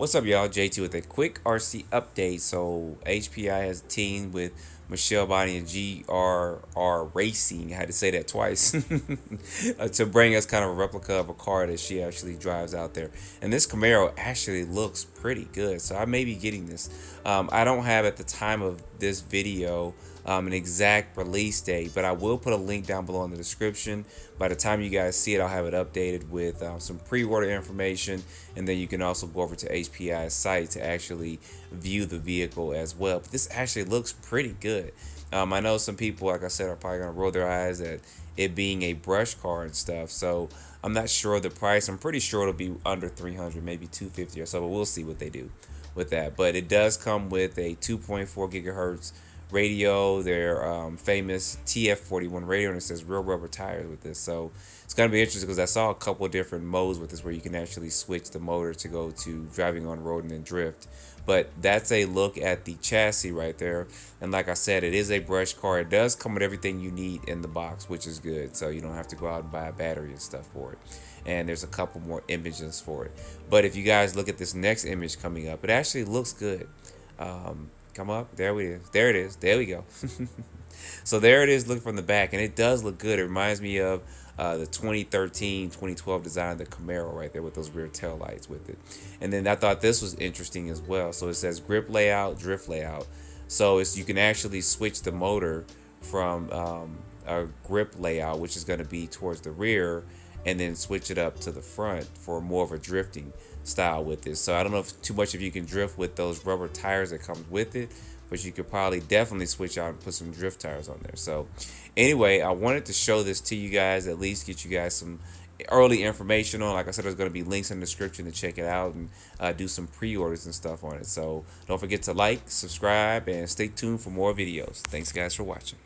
What's up, y'all? JT with a quick RC update. So HPI has teamed with Michele and GRR Racing. I had to say that twice to bring us kind of a replica of a car that she actually drives out there. And this Camaro actually looks pretty good. So I may be getting this. I don't have at the time of this video an exact release date, but I will put a link down below in the description. By the time you guys see it, I'll have it updated with some pre-order information, and then you can also go over to HPI's site to actually view the vehicle as well. But this actually looks pretty good. I know some people, like I said, are probably gonna roll their eyes at it being a brush car and stuff. So I'm not sure the price. I'm pretty sure it'll be under 300, maybe 250 or so, but we'll see what they do with that. But it does come with a 2.4 gigahertz radio, their famous TF41 radio, and it says real rubber tires with this. So it's going to be interesting because I saw a couple of different modes with this where you can actually switch the motor to go to driving on road and then drift. But that's a look at the chassis right there. And like I said, it is a brush car. It does come with everything you need in the box, which is good. So you don't have to go out and buy a battery and stuff for it. And there's a couple more images for it. But if you guys look at this next image coming up, it actually looks good. Come up, there it is, there we go. So there it is, look from the back, and it does look good. It reminds me of the 2013 2012 design of the Camaro right there with those rear tail lights with it. And then I thought this was interesting as well. So it says grip layout, drift layout. So you can actually switch the motor from a grip layout, which is going to be towards the rear, and then switch it up to the front for more of a drifting style with this. So I don't know if too much of you can drift with those rubber tires that comes with it, but you could probably definitely switch out and put some drift tires on there. So anyway, I wanted to show this to you guys, at least get you guys some early information on. Like I said, there's going to be links in the description to check it out and do some pre-orders and stuff on it. So don't forget to like, subscribe, and stay tuned for more videos. Thanks guys for watching.